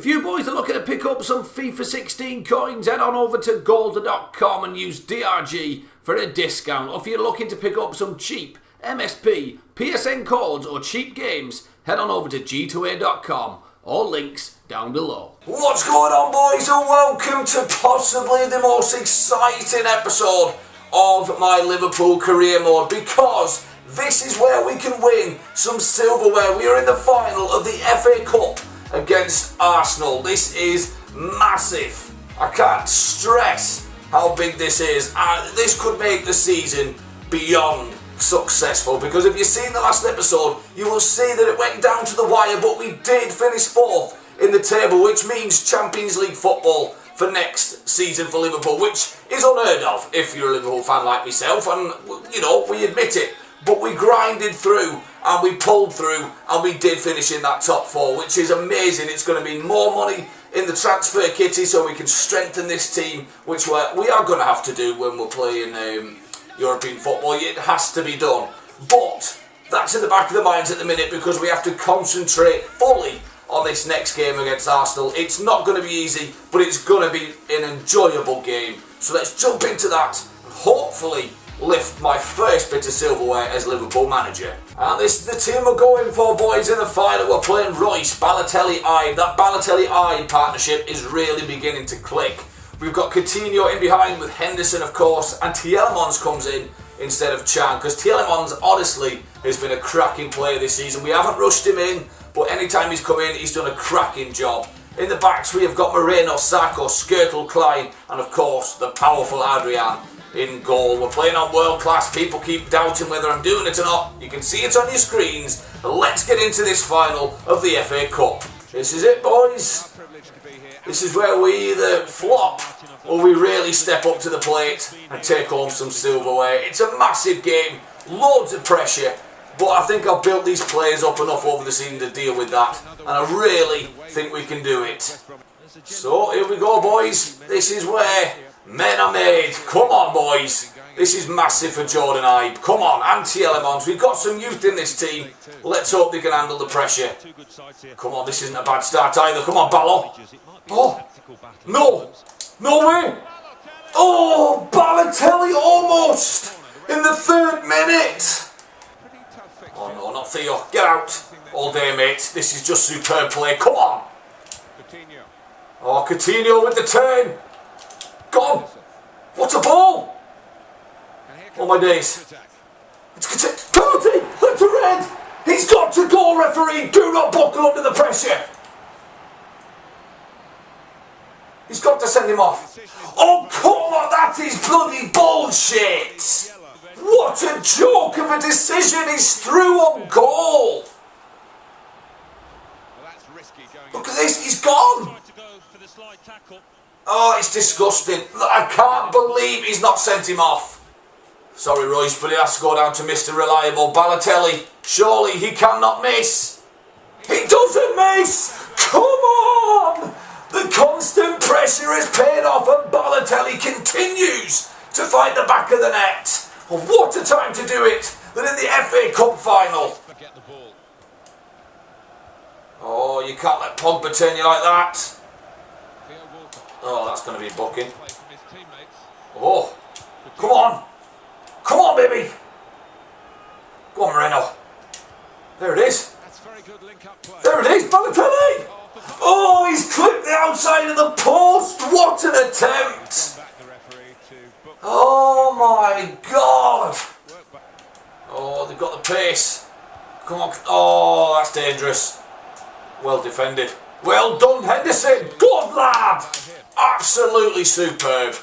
If you boys are looking to pick up some FIFA 16 coins, head on over to golder.com and use DRG for a discount. Or if you're looking to pick up some cheap MSP, PSN codes or cheap games, head on over to g2a.com. All links down below. What's going on, boys, and welcome to possibly the most exciting episode of my Liverpool career mode, because this is where we can win some silverware. We are in the final of the FA Cup against Arsenal. This is massive. I can't stress how big this is. This could make the season beyond successful, because if you've seen the last episode, you will see that it went down to the wire, but we did finish fourth in the table, which means Champions League football for next season for Liverpool, which is unheard of if you're a Liverpool fan like myself, and you know, we admit it. But we grinded through and we pulled through and we did finish in that top four, which is amazing. It's going to be more money in the transfer kitty so we can strengthen this team, which we are going to have to do when we're playing European football. It has to be done. But that's in the back of the minds at the minute, because we have to concentrate fully on this next game against Arsenal. It's not going to be easy, but it's going to be an enjoyable game. So let's jump into that and hopefully lift my first bit of silverware as Liverpool manager. And this is the team we're going for, boys, in the final. We're playing Royce, Balotelli, Ibe. That Balotelli-Ibe partnership is really beginning to click. We've got Coutinho in behind with Henderson, of course, and Tielemans comes in instead of Chan, because Tielemans, honestly, has been a cracking player this season. We haven't rushed him in, but anytime he's come in, he's done a cracking job. In the backs, we have got Moreno, Sacco, Skirtle, Klein, and of course, the powerful Adrian in goal. We're playing on world class. People keep doubting whether I'm doing it or not. You can see it on your screens. Let's get into this final of the FA Cup. This is it, boys. This is where we either flop or we really step up to the plate and take home some silverware. It's a massive game, loads of pressure, but I think I've built these players up enough over the season to deal with that, and I really think we can do it. So here we go, boys. This is where men are made. Come on, boys. This is massive for Jordan Ibe. Come on, and Tielemans. We've got some youth in this team. Let's hope they can handle the pressure. Come on, this isn't a bad start either. Come on, Ballo. Oh, no. No way. Oh, Balotelli almost in the 3rd minute. Oh, no, not Theo. Get out. All day, mate. This is just superb play. Come on. Oh, Coutinho with the turn. Gone! What a ball! Oh my days. It's penalty! That's a red! He's got to go, referee! Do not buckle under the pressure! He's got to send him off. Oh, come on! That is bloody bullshit! What a joke of a decision! He's through on goal! Look at this, he's gone! Oh, it's disgusting. I can't believe he's not sent him off. Sorry, Royce, but it has to go down to Mr. Reliable. Balotelli, surely he cannot miss. He doesn't miss! Come on! The constant pressure has paid off, and Balotelli continues to find the back of the net. Well, what a time to do it than in the FA Cup final. Oh, you can't let Pogba turn you like that. Oh, that's going to be booking. Oh, come on. Come on, baby. Go on, Moreno. There it is. There it is, Balotelli. Oh, he's clipped the outside of the post. What an attempt. Oh, my God. Oh, they've got the pace. Come on. Oh, that's dangerous. Well defended. Well done, Henderson. Good lad. Absolutely superb.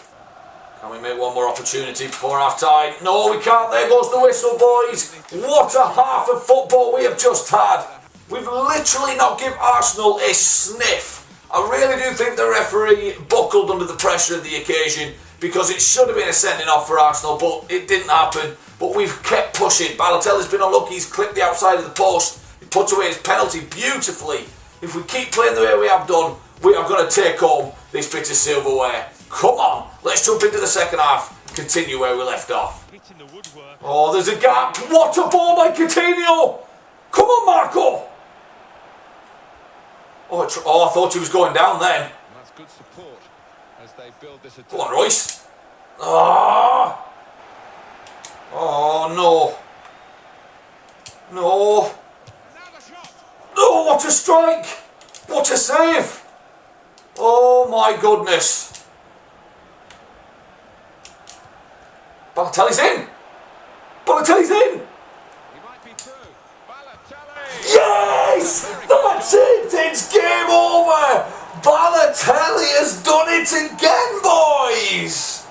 Can we make one more opportunity before half time? No, we can't. There goes the whistle, boys. What a half of football we have just had. We've literally not given Arsenal a sniff. I really do think the referee buckled under the pressure of the occasion, because it should have been a sending off for Arsenal, but it didn't happen. But we've kept pushing. Balotelli's been unlucky. He's clipped the outside of the post. He puts away his penalty beautifully. If we keep playing the way we have done, we are going to take home this bit of silverware. Come on, let's jump into the second half. Continue where we left off. Oh, there's a gap. What a ball by Coutinho. Come on, Marco. Oh, I thought he was going down then. That's good support as they build this attack. Go on, Royce. Oh, oh no. No. Oh, what a strike. What a save. Oh my goodness. Balotelli's in. Balotelli's in. He might be through. Balotelli. Yes! That's it! It's game over! Balotelli has done it again, boys!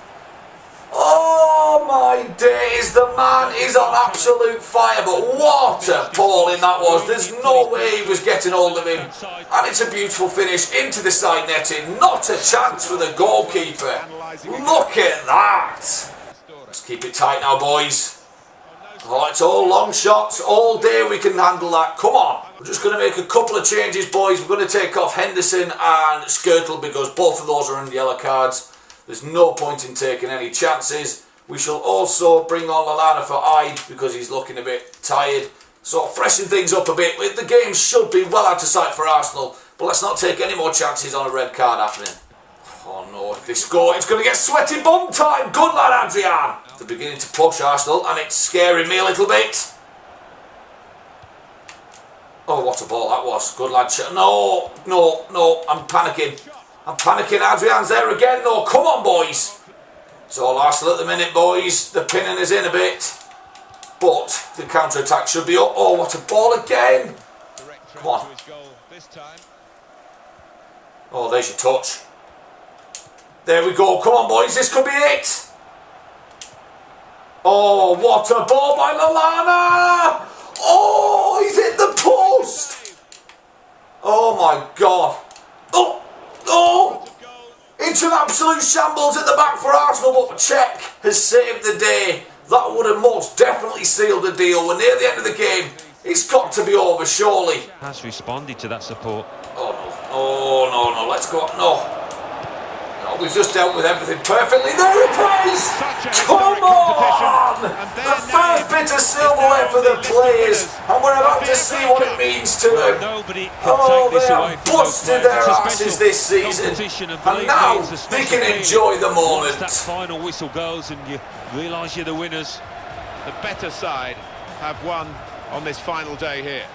Oh my days, the man is on absolute fire, but what a ball-in that was. There's no way he was getting hold of him. And it's a beautiful finish into the side netting. Not a chance for the goalkeeper. Look at that! Let's keep it tight now, boys. Oh, it's all long shots, all day we can handle that. Come on. We're just going to make a couple of changes, boys. We're going to take off Henderson and Skirtle because both of those are in yellow cards. There's no point in taking any chances. We shall also bring on Lallana for Ide because he's looking a bit tired. So freshen things up a bit. The game should be well out of sight for Arsenal, but let's not take any more chances on a red card happening. Oh no, if they score, it's going to get sweaty bum time. Good lad, Adrian. They're beginning to push Arsenal, and it's scaring me a little bit. Oh, what a ball that was. Good lad. No, no, no. I'm panicking. I'm panicking. Adrian's there again, though. Come on, boys. It's all Arsenal at the minute, boys. The pinning is in a bit. But the counter-attack should be up. Oh, what a ball again. Come on. Oh, there's your touch. There we go. Come on, boys. This could be it. Oh, what a ball by Lallana. Oh, he's hit the post. Oh, my God. Oh, oh. It's an absolute shambles at the back for Arsenal, but Czech has saved the day. That would have most definitely sealed the deal. We're near the end of the game. It's got to be over, surely. Has responded to that support. Oh, no. Oh, no, no. Let's go. No. We've just dealt with everything perfectly. There it is! Come on! The first bit of silverware for the players, and we're about to see what it means to them. Oh, they have busted their asses this season, and now they can enjoy the moment. That final whistle goes, and you realise you're the winners. The better side have won on this final day here.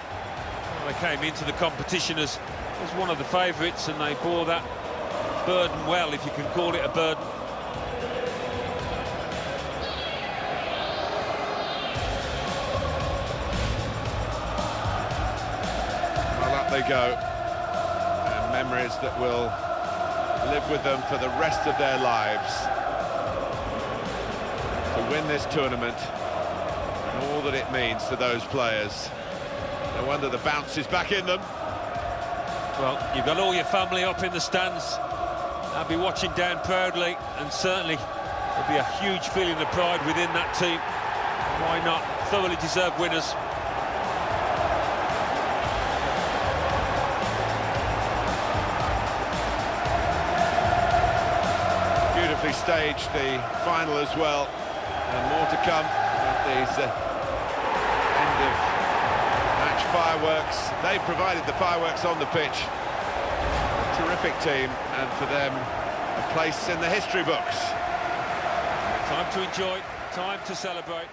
Well, they came into the competition as one of the favourites, and they bore that burden well, if you can call it a burden. Well, up they go, and memories that will live with them for the rest of their lives. To win this tournament and all that it means to those players. No wonder the bounce is back in them. Well, you've got all your family up in the stands. I'll be watching down proudly, and certainly there'll be a huge feeling of pride within that team. Why not? Thoroughly deserved winners. Beautifully staged, the final as well, and more to come with these end of match fireworks. They provided the fireworks on the pitch. Terrific team, and for them a place in the history books. Time to enjoy, time to celebrate.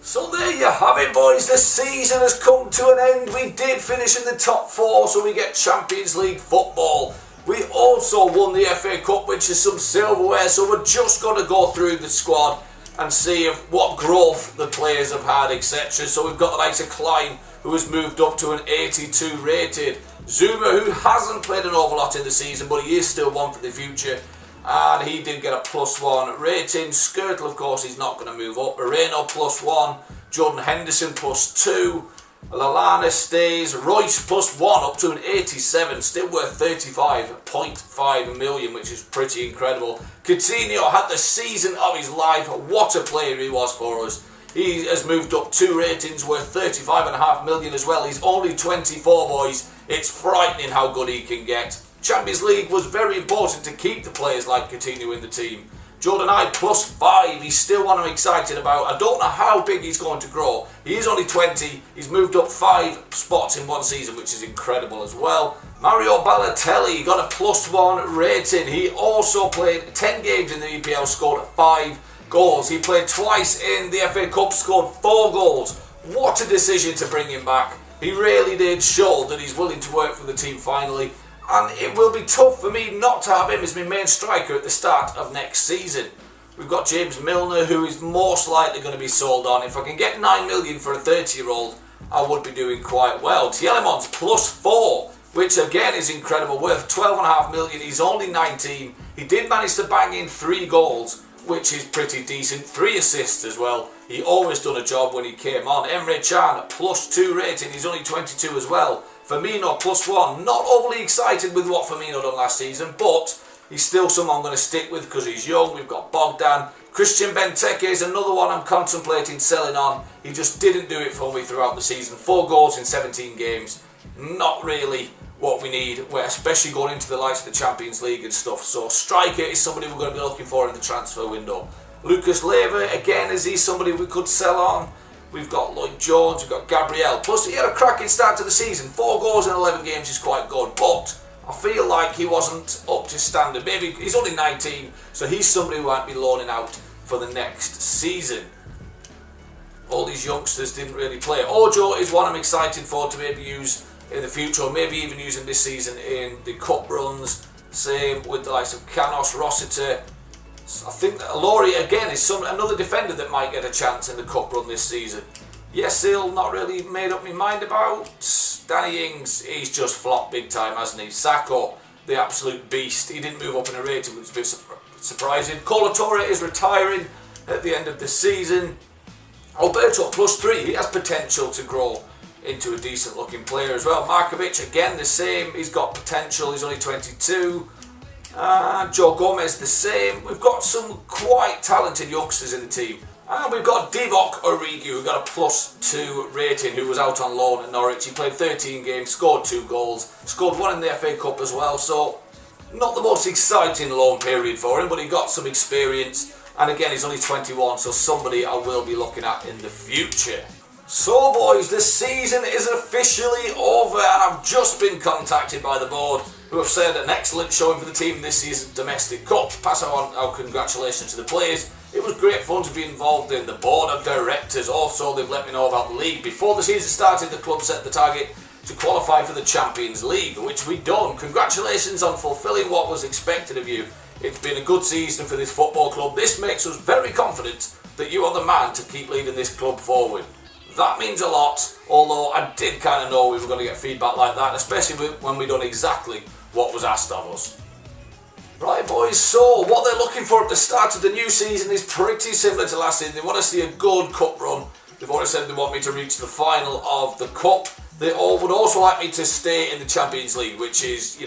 So there you have it, boys. The season has come to an end. We did finish in the top four, so we get Champions League football. We also won the FA Cup, which is some silverware, so we're just going to go through the squad and see what growth the players have had, etc. So we've got the likes of Klein, who has moved up to an 82 rated. Zuma, who hasn't played an awful lot in the season, but he is still one for the future, and he did get a +1 rating. Skirtle, of course, he's not going to move up. Moreno +1, Jordan Henderson +2, Lallana stays, Royce +1 up to an 87, still worth 35.5 million, which is pretty incredible. Coutinho had the season of his life. What a player he was for us. He has moved up 2 ratings, worth 35.5 million as well. He's only 24, boys. It's frightening how good he can get. Champions League was very important to keep the players like Coutinho in the team. Jordan Hyde +5. He's still one I'm excited about. I don't know how big he's going to grow. He is only 20. He's moved up 5 spots in one season, which is incredible as well. Mario Balotelli got a +1 rating. He also played 10 games in the EPL, scored 5 goals. He played twice in the FA Cup, scored 4 goals. What a decision to bring him back. He really did show that he's willing to work for the team finally. And it will be tough for me not to have him as my main striker at the start of next season. We've got James Milner, who is most likely going to be sold on. If I can get 9 million for a 30-year-old, I would be doing quite well. Tielemans +4, which again is incredible, worth 12.5 million. He's only 19. He did manage to bang in 3 goals, which is pretty decent. 3 assists as well. He always done a job when he came on. Emre Can, +2 rating. He's only 22 as well. Firmino +1. Not overly excited with what Firmino done last season, but he's still someone I'm going to stick with because he's young. We've got Bogdan. Christian Benteke is another one I'm contemplating selling on. He just didn't do it for me throughout the season. 4 goals in 17 games. Not really what we need, especially going into the likes of the Champions League and stuff. So striker is somebody we're going to be looking for in the transfer window. Lucas Leiva, again, is he somebody we could sell on? We've got Lloyd Jones, we've got Gabriel. Plus, he had a cracking start to the season. 4 goals in 11 games is quite good, but I feel like he wasn't up to standard. Maybe he's only 19, so he's somebody who might be loaning out for the next season. All these youngsters didn't really play. Ojo is one I'm excited for to maybe use in the future, or maybe even using this season in the cup runs. Same with the likes of Canos, Rossiter. I think that Alori again is another defender that might get a chance in the cup run this season. Yesil, not really made up my mind about. Danny Ings, he's just flopped big time, hasn't he? Sacco, the absolute beast. He didn't move up in a rating, which was a bit surprising. Colo Torre is retiring at the end of the season. Alberto +3, he has potential to grow into a decent looking player as well. Markovic, again the same, he's got potential, he's only 22. Joe Gomez the same. We've got some quite talented youngsters in the team. And we've got Divock Origi, who got a +2 rating, who was out on loan at Norwich. He played 13 games, scored 2 goals, scored 1 in the FA Cup as well, so not the most exciting loan period for him, but he got some experience. And again, he's only 21, so somebody I will be looking at in the future. So boys, the season is officially over, and I've just been contacted by the board, who have said an excellent showing for the team this season's domestic cup. Pass on our congratulations to the players. It was great fun to be involved in. The board of directors also, they've let me know about the league. Before the season started, the club set the target to qualify for the Champions League, which we've done. Congratulations on fulfilling what was expected of you. It's been a good season for this football club. This makes us very confident that you are the man to keep leading this club forward. That means a lot, although I did kind of know we were going to get feedback like that, especially when we done exactly what was asked of us. Right boys, so what they're looking for at the start of the new season is pretty similar to last season. They want to see a good cup run. They've already said they want me to reach the final of the cup. They all would also like me to stay in the Champions League, which is,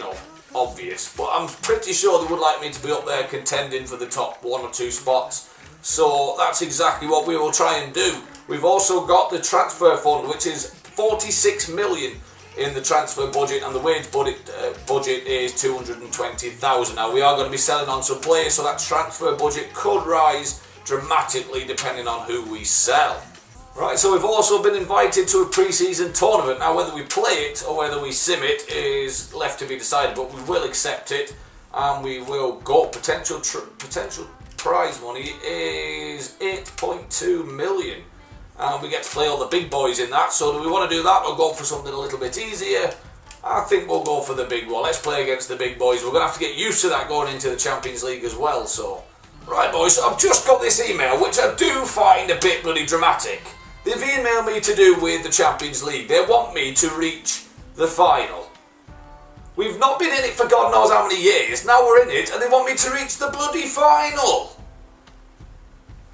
obvious. But I'm pretty sure they would like me to be up there contending for the top 1 or 2 spots. So that's exactly what we will try and do. We've also got the transfer fund, which is 46 million in the transfer budget, and the wage budget is 220,000. Now we are going to be selling on some players, so that transfer budget could rise dramatically depending on who we sell. Right, so we've also been invited to a pre-season tournament. Now whether we play it or whether we sim it is left to be decided, but we will accept it and we will go. Potential prize money is 8.2 million. And we get to play all the big boys in that. So do we want to do that or go for something a little bit easier? I think we'll go for the big one. Let's play against the big boys. We're going to have to get used to that going into the Champions League as well. So, right boys, so I've just got this email, which I do find a bit bloody dramatic. They've emailed me to do with the Champions League. They want me to reach the final. We've not been in it for God knows how many years. Now we're in it and they want me to reach the bloody final.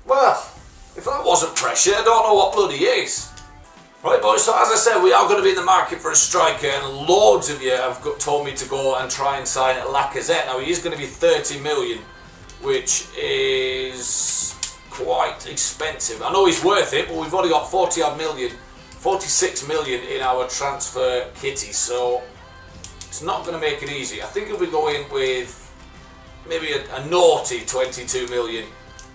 Well, if that wasn't pressure, I don't know what bloody is. Right boys, so as I said, we are going to be in the market for a striker, and loads of you have told me to go and try and sign Lacazette. Now he is going to be 30 million, which is quite expensive. I know he's worth it, but we've only got 46 million in our transfer kitty, so it's not going to make it easy. I think if we go in with maybe a naughty 22 million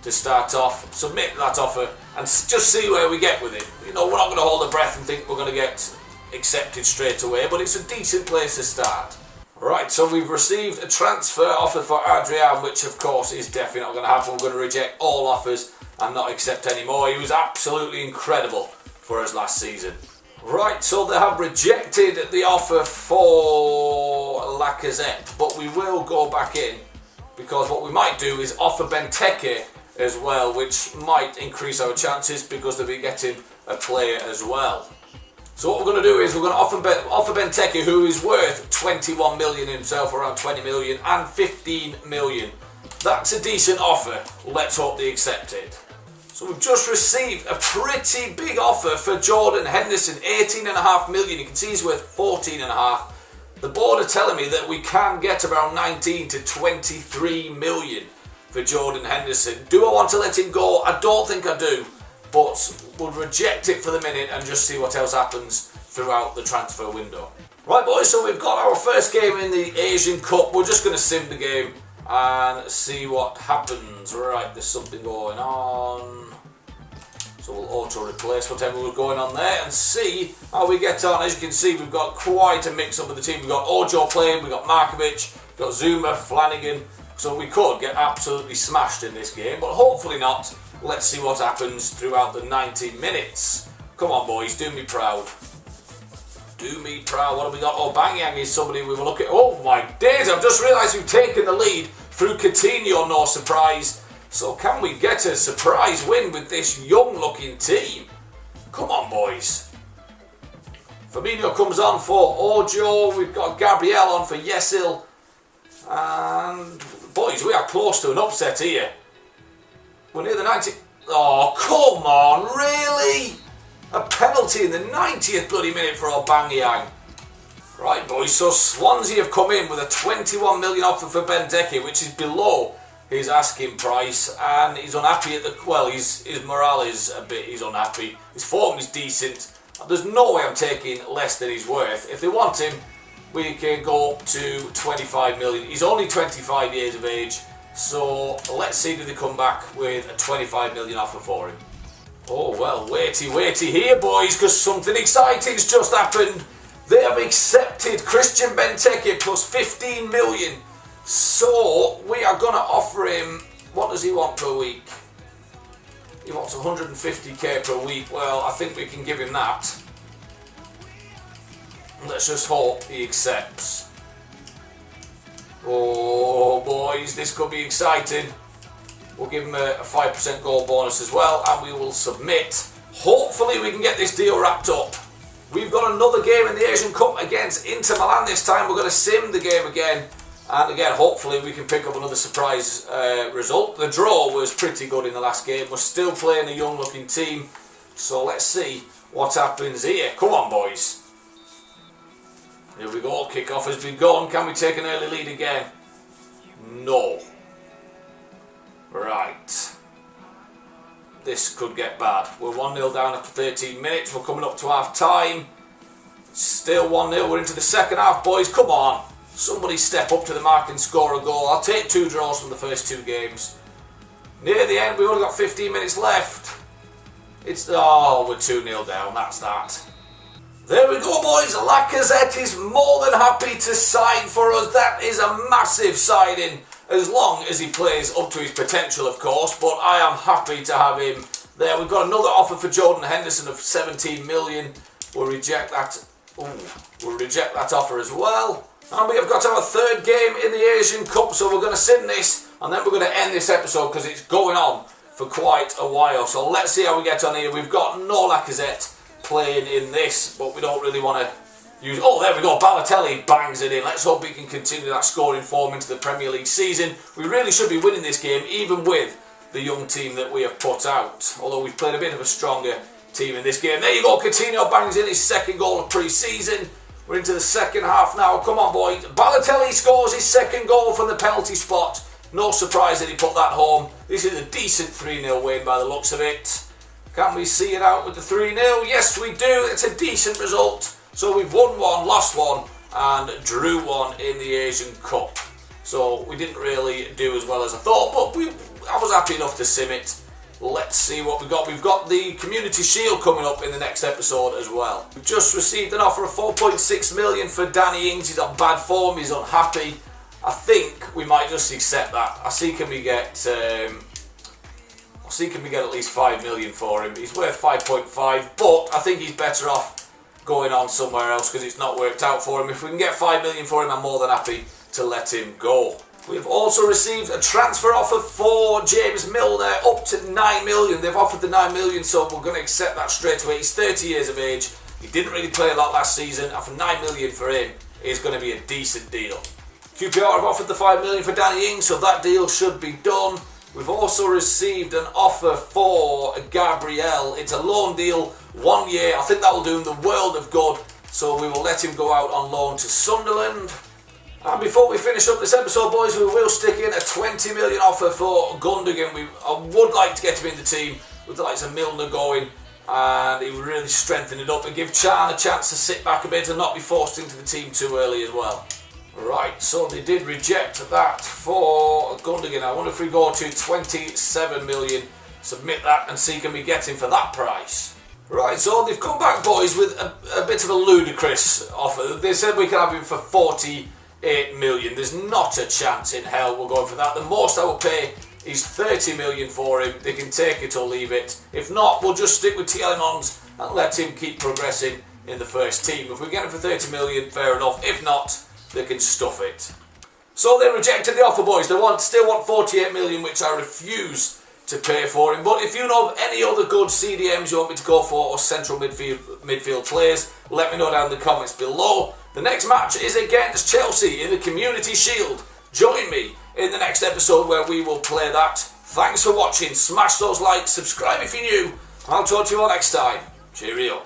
to start off. Submit that offer and just see where we get with it. You know, we're not going to hold our breath and think we're going to get accepted straight away, but it's a decent place to start. Right, so we've received a transfer offer for Adrian, which of course is definitely not going to happen. We're going to reject all offers and not accept any more. He was absolutely incredible for us last season. Right, so they have rejected the offer for Lacazette, but we will go back in because what we might do is offer Benteke as well, which might increase our chances because they'll be getting a player as well. So what we're going to do is we're going to offer Benteke, who is worth 21 million himself, around 20 million, and 15 million. That's a decent offer. Let's hope they accept it. So we've just received a pretty big offer for Jordan Henderson, 18.5 million. You can see he's worth 14.5. The board are telling me that we can get around 19 to 23 million for Jordan Henderson. Do I want to let him go? I don't think I do, but we'll reject it for the minute and just see what else happens throughout the transfer window. Right, boys, so we've got our first game in the Asian Cup. We're just going to sim the game and see what happens. Right, there's something going on. So we'll auto-replace whatever was going on there and see how we get on. As you can see, we've got quite a mix-up of the team. We've got Ojo playing, we've got Markovic, we've got Zuma, Flanagan. So we could get absolutely smashed in this game, but hopefully not. Let's see what happens throughout the 90 minutes. Come on, boys, do me proud. Do me proud. What have we got? Oh, Bangyang is somebody we were looking at. Oh, my days, I've just realised we've taken the lead through Coutinho, no surprise. So can we get a surprise win with this young-looking team? Come on, boys. Firmino comes on for Ojo. We've got Gabriel on for Yesil. And, boys, we are close to an upset here. We're near the 90... Oh, come on, really? A penalty in the 90th bloody minute for Aubameyang. Right, boys, so Swansea have come in with a 21 million offer for Benteke, which is below his asking price, and he's unhappy at the... Well, his morale is a bit... He's unhappy. His form is decent. There's no way I'm taking less than he's worth. If they want him, we can go up to 25 million. He's only 25 years of age, so let's see do they come back with a 25 million offer for him. Oh, well, waity here, boys, because something exciting's just happened. They have accepted Christian Benteke plus 15 million. So, we are going to offer him, what does he want per week? He wants 150k per week. Well, I think we can give him that. Let's just hope he accepts. Oh, boys, this could be exciting. We'll give him a 5% goal bonus as well, and we will submit. Hopefully we can get this deal wrapped up. We've got another game in the Asian Cup against Inter Milan this time. We're going to sim the game again. And again, hopefully we can pick up another surprise result. The draw was pretty good in the last game. We're still playing a young-looking team. So let's see what happens here. Come on, boys. Here we go. Kick-off has begun. Can we take an early lead again? No. Right. This could get bad. We're 1-0 down after 13 minutes. We're coming up to half-time. Still 1-0. We're into the second half, boys. Come on. Somebody step up to the mark and score a goal. I'll take 2 draws from the first 2 games. Near the end, we've only got 15 minutes left. Oh, we're 2-0 down. That's that. There we go, boys. Lacazette is more than happy to sign for us. That is a massive signing, as long as he plays up to his potential, of course. But I am happy to have him there. We've got another offer for Jordan Henderson of 17 million. We'll reject that. We'll reject that offer as well. And we have got our third game in the Asian Cup, so we're going to sim this, and then we're going to end this episode because it's going on for quite a while. So let's see how we get on here. We've got no Lacazette playing in this, but we don't really want to use... Oh, there we go. Balotelli bangs it in. Let's hope we can continue that scoring form into the Premier League season. We really should be winning this game, even with the young team that we have put out, although we've played a bit of a stronger team in this game. There you go. Coutinho bangs in his second goal of pre-season. We're into the second half now. Come on, boys. Balotelli scores his second goal from the penalty spot. No surprise that he put that home. This is a decent 3-0 win by the looks of it. Can we see it out with the 3-0? Yes, we do. It's a decent result. So we've won 1, lost 1, and drew 1 in the Asian Cup. so we didn't really do as well as I thought, but I was happy enough to sim it. Let's see what we've got. We've got the Community Shield coming up in the next episode as well. We've just received an offer of 4.6 million for Danny Ings. He's on bad form, he's unhappy. I think we might just accept that. I'll see can we get at least 5 million for him. He's worth 5.5, but I think he's better off going on somewhere else because it's not worked out for him. If we can get 5 million for him, I'm more than happy to let him go. We've also received a transfer offer for James Milner up to 9 million. They've offered the 9 million, so we're going to accept that straight away. He's 30 years of age. He didn't really play a lot last season, and for 9 million for him is going to be a decent deal. QPR have offered the 5 million for Danny Ings, so that deal should be done. We've also received an offer for Gabriel. It's a loan deal, 1 year. I think that will do him the world of good, so we will let him go out on loan to Sunderland. And before we finish up this episode, boys, we will stick in a 20 million offer for Gundogan. I would like to get him in the team with the likes of Milner going, and he would really strengthen it up and give Chan a chance to sit back a bit and not be forced into the team too early as well. Right, so they did reject that for Gundogan. I wonder if we go to 27 million, submit that and see can we get him for that price. Right, so they've come back, boys, with a bit of a ludicrous offer. They said we can have him for 48 million. There's not a chance in hell we're going for that. The most I will pay is 30 million for him. They can take it or leave it. If not, we'll just stick with Tielemans and let him keep progressing in the first team. If we get him for 30 million, fair enough. If not, they can stuff it. So they rejected the offer, boys. They still want 48 million, which I refuse to pay for him. But if you know of any other good CDMs you want me to go for, or central midfield players, let me know down in the comments below. The next match is against Chelsea in the Community Shield. Join me in the next episode where we will play that. Thanks for watching. Smash those likes, subscribe if you're new. I'll talk to you all next time. Cheerio.